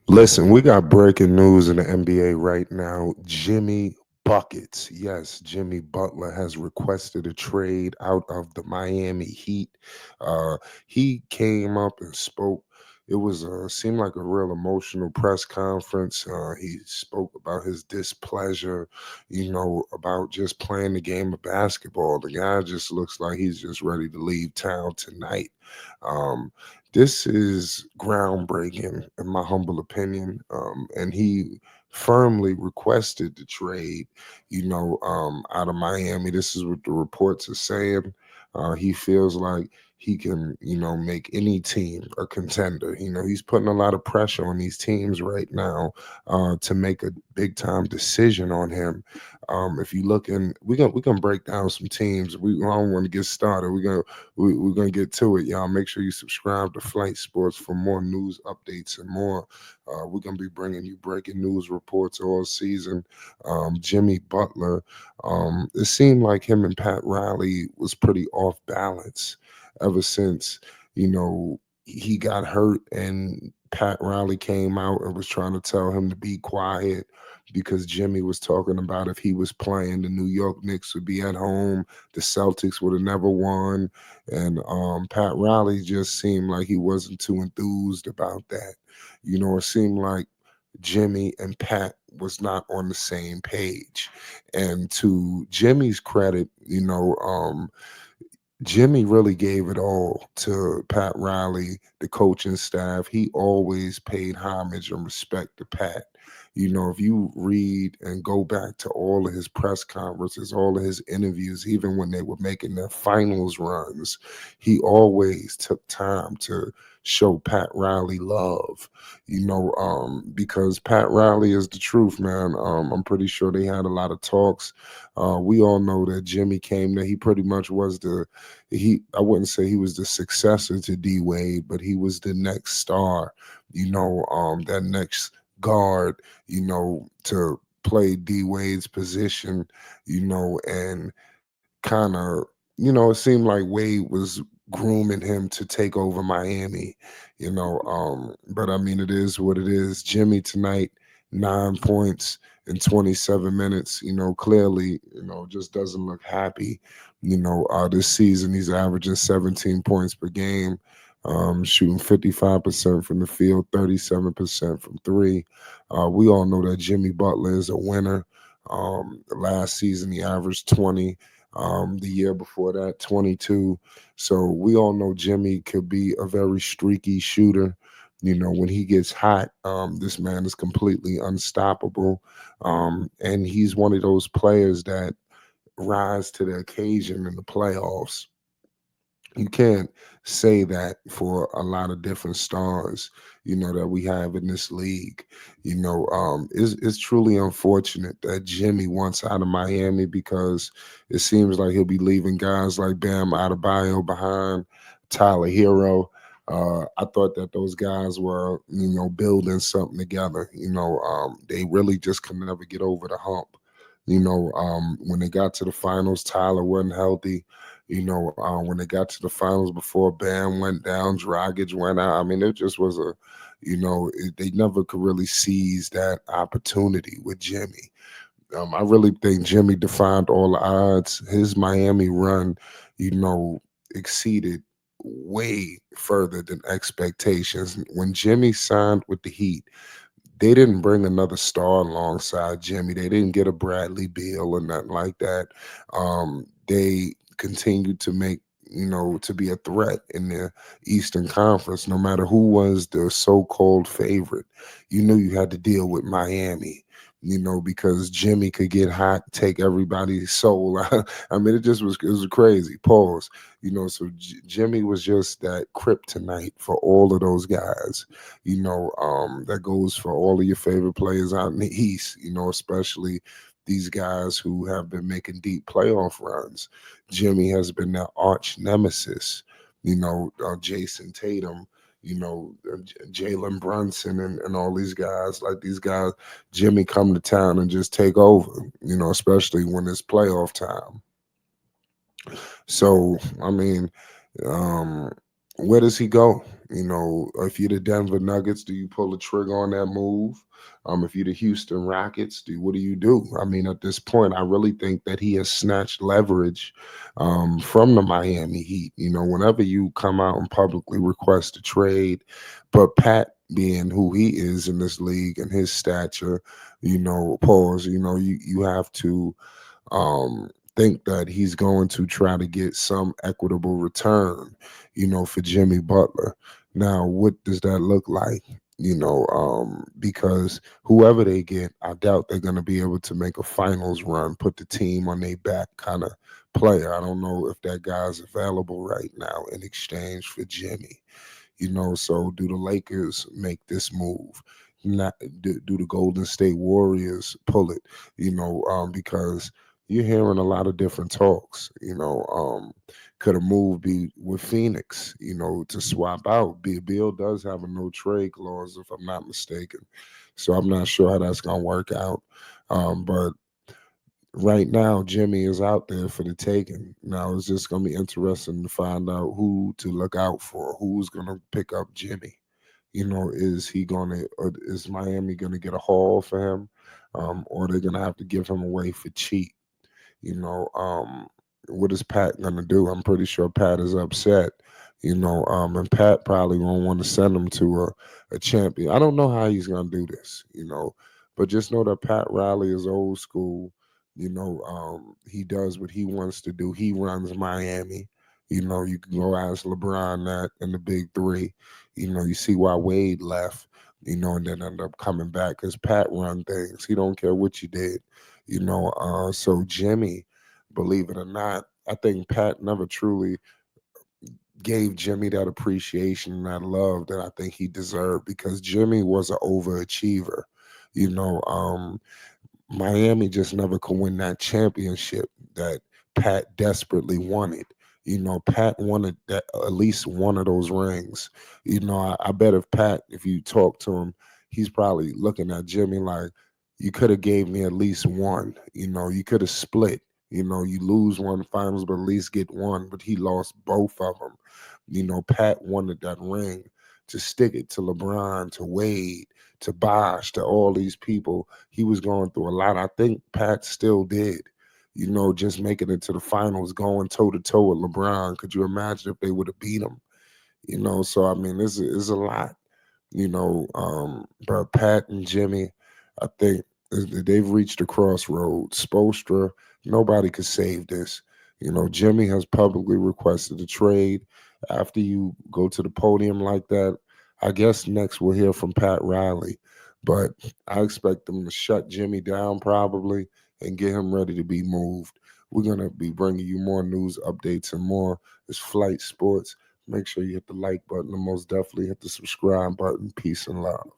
Listen, we got breaking news in the NBA right now. Jimmy Buckets. Yes, Jimmy Butler has requested a trade out of the Miami Heat. Uh, he came up and spoke. It was seemed like a real emotional press conference. He spoke about his displeasure, about just playing the game of basketball. The guy just looks like he's just ready to leave town tonight. Um, this is groundbreaking, in my humble opinion. And he firmly requested the trade, out of Miami. This is what the reports are saying. He feels like he can, make any team a contender. He's putting a lot of pressure on these teams right now to make a big time decision on him. If you look in, we gonna break down some teams. I don't want to get started. We're gonna get to it, y'all. Make sure you subscribe to Flight Sports for more news updates and more. We're gonna be bringing you breaking news reports all season. Jimmy Butler, it seemed like him and Pat Riley was pretty off balance ever since he got hurt and Pat Riley came out and was trying to tell him to be quiet because Jimmy was talking about if he was playing, the New York Knicks would be at home, the Celtics would have never won, and Pat Riley just seemed like he wasn't too enthused about that. It seemed like Jimmy and Pat was not on the same page. And to Jimmy's credit, Jimmy really gave it all to Pat Riley, the coaching staff. He always paid homage and respect to Pat. If you read and go back to all of his press conferences, all of his interviews, even when they were making their finals runs, he always took time to show Pat Riley love, because Pat Riley is the truth, man. I'm pretty sure they had a lot of talks. We all know that Jimmy came there. He pretty much was I wouldn't say he was the successor to D Wade, but he was the next star, that next guard, to play D Wade's position, and kind of, it seemed like Wade was grooming him to take over Miami, but I mean, it is what it is. Jimmy tonight, 9 points in 27 minutes, clearly, just doesn't look happy. This season he's averaging 17 points per game, shooting 55% from the field, 37% from three. We all know that Jimmy Butler is a winner. Last season he averaged 20. The year before that, 22. So we all know Jimmy could be a very streaky shooter. When he gets hot, this man is completely unstoppable. And he's one of those players that rise to the occasion in the playoffs. You can't say that for a lot of different stars, that we have in this league. It's truly unfortunate that Jimmy wants out of Miami because it seems like he'll be leaving guys like Bam Adebayo behind, Tyler Hero. I thought that those guys were, building something together. They really just can never get over the hump. When they got to the finals, Tyler wasn't healthy. When they got to the finals before Bam went down, Dragic went out. I mean, it just was they never could really seize that opportunity with Jimmy. I really think Jimmy defined all the odds. His Miami run, exceeded way further than expectations. When Jimmy signed with the Heat, they didn't bring another star alongside Jimmy. They didn't get a Bradley Beal or nothing like that. They continued to make, to be a threat in the Eastern Conference, no matter who was the so-called favorite. You knew you had to deal with Miami. Because Jimmy could get hot, take everybody's soul. I mean, it was crazy. Pause. So Jimmy was just that kryptonite for all of those guys. That goes for all of your favorite players out in the East, especially these guys who have been making deep playoff runs. Jimmy has been their arch nemesis, Jason Tatum, Jalen Brunson and all these guys. Like these guys, Jimmy come to town and just take over, especially when it's playoff time. So, I mean, um, where does he go? If you're the Denver Nuggets, do you pull the trigger on that move? If you're the Houston Rockets, what do you do? I mean, at this point, I really think that he has snatched leverage from the Miami Heat. Whenever you come out and publicly request a trade, but Pat being who he is in this league and his stature, pause, you have to think that he's going to try to get some equitable return, for Jimmy Butler. Now, what does that look like? Because whoever they get, I doubt they're going to be able to make a finals run, put the team on their back kind of player. I don't know if that guy's available right now in exchange for Jimmy. So do the Lakers make this move? Not do the Golden State Warriors pull it? Because you're hearing a lot of different talks. Could a move be with Phoenix? To swap out. Bill does have a no trade clause, if I'm not mistaken. So I'm not sure how that's gonna work out. But right now, Jimmy is out there for the taking. Now it's just gonna be interesting to find out who to look out for. Who's gonna pick up Jimmy? Is he gonna? Or is Miami gonna get a haul for him, or they're gonna have to give him away for cheap? You know, what is Pat gonna do? I'm pretty sure Pat is upset. And Pat probably won't want to send him to a champion. I don't know how he's gonna do this. But just know that Pat Riley is old school. He does what he wants to do. He runs Miami. You can go ask LeBron that in the big three. You see why Wade left. And then end up coming back because Pat run things. He don't care what you did. So Jimmy, believe it or not, I think Pat never truly gave Jimmy that appreciation and that love that I think he deserved because Jimmy was an overachiever. You know, um, Miami just never could win that championship that Pat desperately wanted. Pat wanted that at least one of those rings. I bet if you talk to him, he's probably looking at Jimmy like, you could have gave me at least one. You could have split. You lose one finals, but at least get one. But he lost both of them. Pat wanted that ring to stick it to LeBron, to Wade, to Bosh, to all these people. He was going through a lot. I think Pat still did. Just making it to the finals, going toe to toe with LeBron. Could you imagine if they would have beat him? So I mean, this is a lot. But Pat and Jimmy, I think they've reached a crossroads. Spoelstra, nobody could save this. Jimmy has publicly requested a trade. After you go to the podium like that, I guess next we'll hear from Pat Riley. But I expect them to shut Jimmy down probably and get him ready to be moved. We're going to be bringing you more news updates and more. It's Flight Sports. Make sure you hit the like button and most definitely hit the subscribe button. Peace and love.